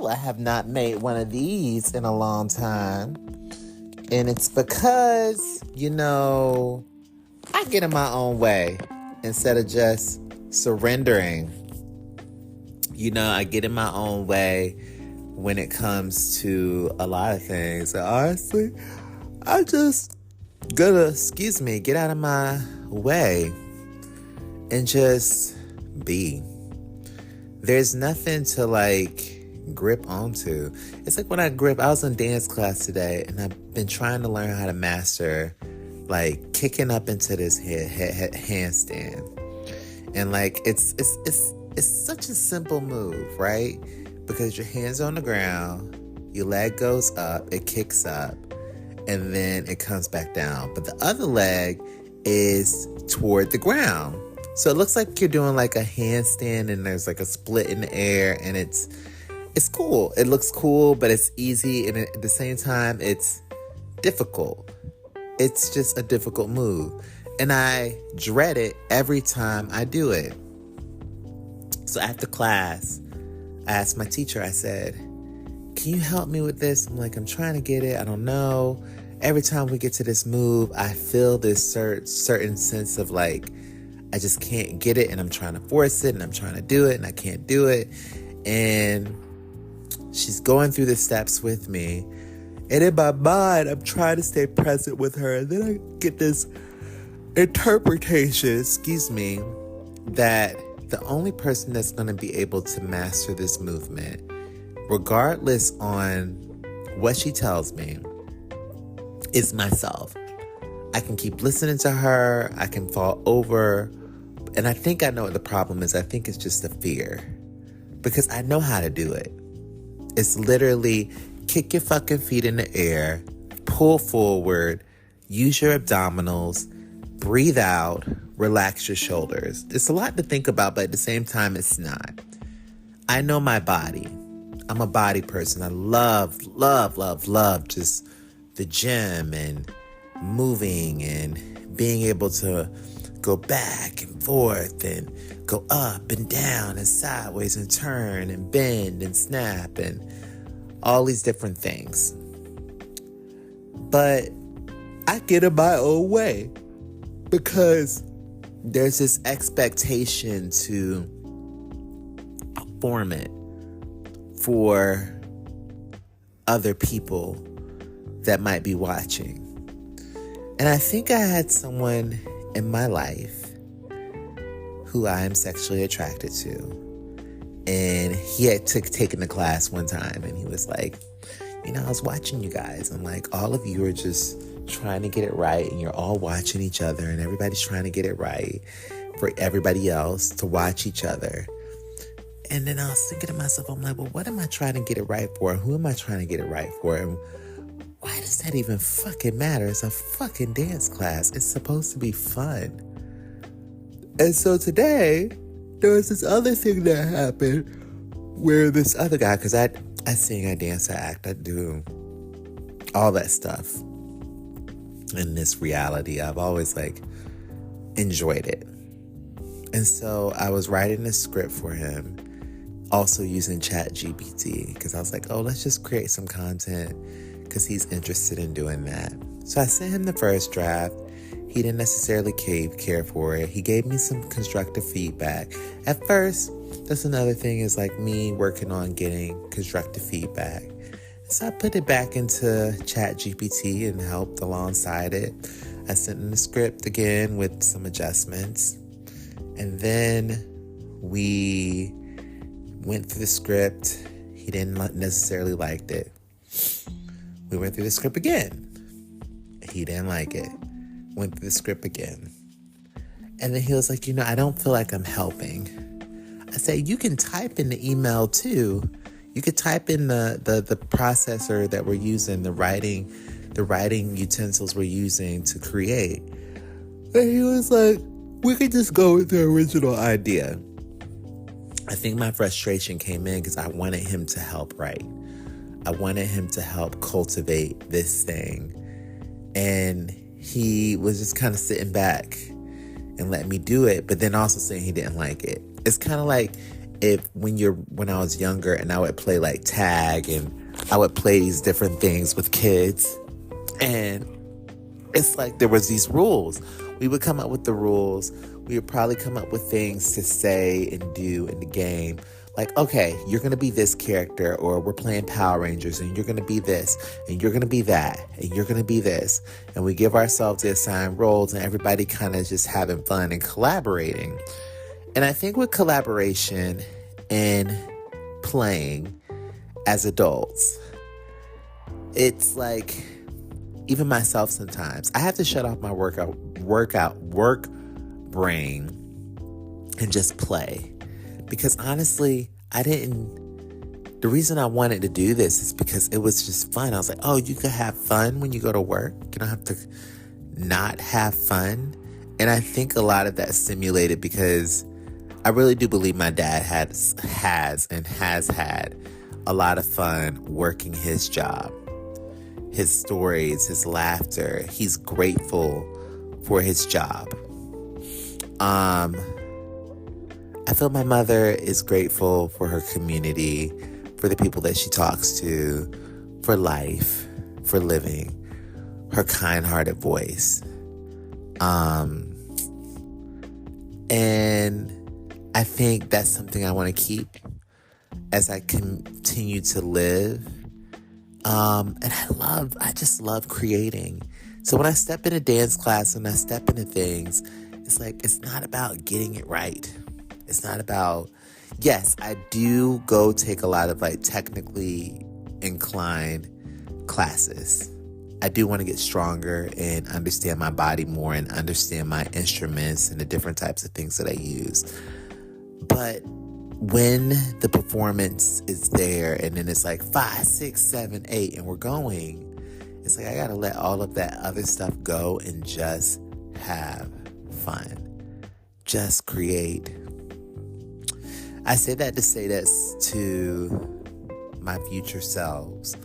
I have not made one of these in a long time. And it's because, I get in my own way instead of just surrendering. I get in my own way when it comes to a lot of things. And honestly, I just gotta, get out of my way and just be. There's nothing to grip onto. It's like when I was in dance class today and I've been trying to learn how to master kicking up into this handstand. And it's such a simple move, right? Because your hand's on the ground, your leg goes up, it kicks up, and then it comes back down. But the other leg is toward the ground. So it looks like you're doing a handstand and there's a split in the air, and it's cool. It looks cool, but it's easy, and at the same time, it's difficult. It's just a difficult move. And I dread it every time I do it. So after class, I asked my teacher, I said, can you help me with this? I'm trying to get it. I don't know. Every time we get to this move, I feel this certain sense of I just can't get it, and I'm trying to force it, and I'm trying to do it, and I can't do it. And she's going through the steps with me. And in my mind, I'm trying to stay present with her. And then I get this interpretation, that the only person that's going to be able to master this movement, regardless on what she tells me, is myself. I can keep listening to her. I can fall over. And I think I know what the problem is. I think it's just the fear. Because I know how to do it. It's literally kick your fucking feet in the air, pull forward, use your abdominals, breathe out, relax your shoulders. It's a lot to think about, but at the same time, it's not. I know my body. I'm a body person. I love just the gym and moving and being able to go back and forth and go up and down and sideways and turn and bend and snap and all these different things. But I get in my own way because there's this expectation to perform it for other people that might be watching. And I think I had someone in my life who I am sexually attracted to. And he had taken the class one time and he was like, I was watching you guys. I'm like, all of you are just trying to get it right, and you're all watching each other, and everybody's trying to get it right for everybody else to watch each other. And then I was thinking to myself, I'm like, well, what am I trying to get it right for? Who am I trying to get it right for? And why does that even fucking matter? It's a fucking dance class. It's supposed to be fun. And so today, there was this other thing that happened where this other guy, because I sing, I dance, I act, I do all that stuff. In this reality, I've always enjoyed it. And so I was writing a script for him, also using ChatGPT, because I was like, oh, let's just create some content because he's interested in doing that. So I sent him the first draft. He didn't necessarily care for it. He gave me some constructive feedback. At first, that's another thing, is me working on getting constructive feedback. So I put it back into ChatGPT and helped alongside it. I sent him the script again with some adjustments. And then we went through the script. He didn't necessarily like it. We went through the script again. He didn't like it. Went through the script again. And then he was like, I don't feel like I'm helping. I said, you can type in the email too. You could type in the processor that we're using, the writing utensils we're using to create. And he was like, we could just go with the original idea. I think my frustration came in because I wanted him to help write. I wanted him to help cultivate this thing. And he was just kind of sitting back and let me do it, but then also saying he didn't like it. It's kind of like when I was younger and I would play like tag and I would play these different things with kids, and it's like there was these rules. We would come up with the rules. We would probably come up with things to say and do in the game. Like, okay, you're going to be this character, or we're playing Power Rangers and you're going to be this and you're going to be that and you're going to be this. And we give ourselves the assigned roles and everybody kind of just having fun and collaborating. And I think with collaboration and playing as adults, it's like, even myself sometimes, I have to shut off my work brain and just play. Because honestly, the reason I wanted to do this is because it was just fun. I was like, oh, you can have fun when you go to work. You don't have to not have fun. And I think a lot of that stimulated because I really do believe my dad has had a lot of fun working his job. His stories, his laughter. He's grateful for his job. I feel my mother is grateful for her community, for the people that she talks to, for life, for living, her kind-hearted voice. And I think that's something I want to keep as I continue to live. And I just love creating. So when I step into dance class and I step into things, it's like, it's not about getting it right. It's not about, yes, I do go take a lot of like technically inclined classes. I do want to get stronger and understand my body more and understand my instruments and the different types of things that I use. But when the performance is there and then it's like 5, 6, 7, 8 and we're going, it's like I gotta let all of that other stuff go and just have fun. Just create. I say that to say this to my future selves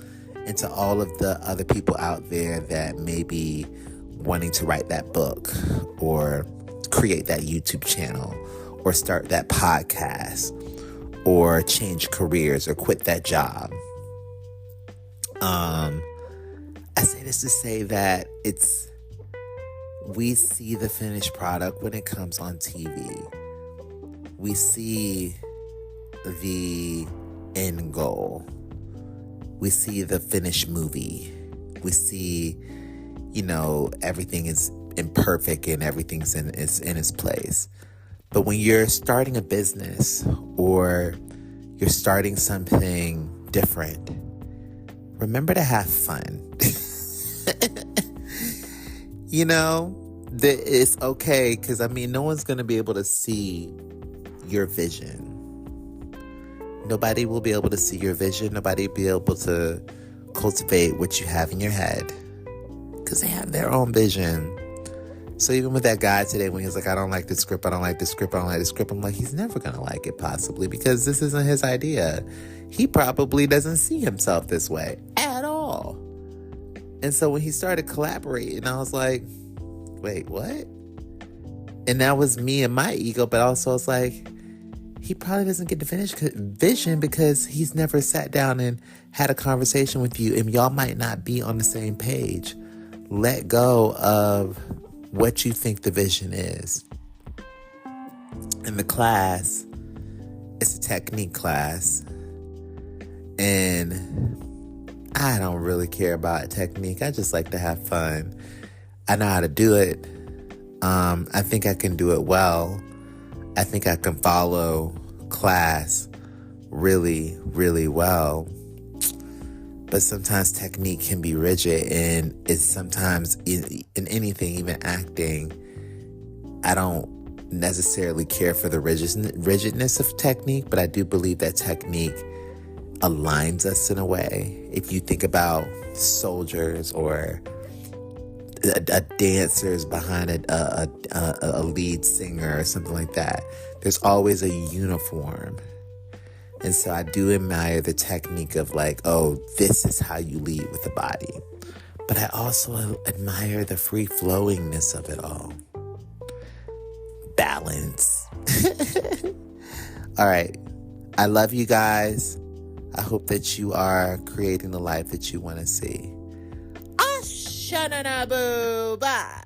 and to all of the other people out there that may be wanting to write that book or create that YouTube channel or start that podcast or change careers or quit that job. I say this to say that we see the finished product when it comes on TV. We see the end goal. We see the finished movie. We see, everything is imperfect and everything's in its place. But when you're starting a business or you're starting something different, remember to have fun. It's okay because, no one's going to be able to see your vision. Nobody will be able to see your vision. Nobody will be able to cultivate what you have in your head because they have their own vision. So even with that guy today, when he's like, I don't like the script, I'm like, he's never going to like it possibly because this isn't his idea. He probably doesn't see himself this way at all. And so when he started collaborating, I was like, wait, what? And that was me and my ego, but also it's like, he probably doesn't get the finished vision because he's never sat down and had a conversation with you and y'all might not be on the same page. Let go of what you think the vision is. In the class, it's a technique class. And I don't really care about technique. I just like to have fun. I know how to do it. I think I can do it well. I think I can follow class really, really well. But sometimes technique can be rigid, and it's sometimes in anything, even acting, I don't necessarily care for the rigidness of technique, but I do believe that technique aligns us in a way. If you think about soldiers or a dancers behind a lead singer or something like that, there's always a uniform. And so I do admire the technique of like, oh, this is how you lead with the body. But I also admire the free-flowingness of it all. Balance. All right. I love you guys. I hope that you are creating the life that you want to see. Ashananabu. Bye.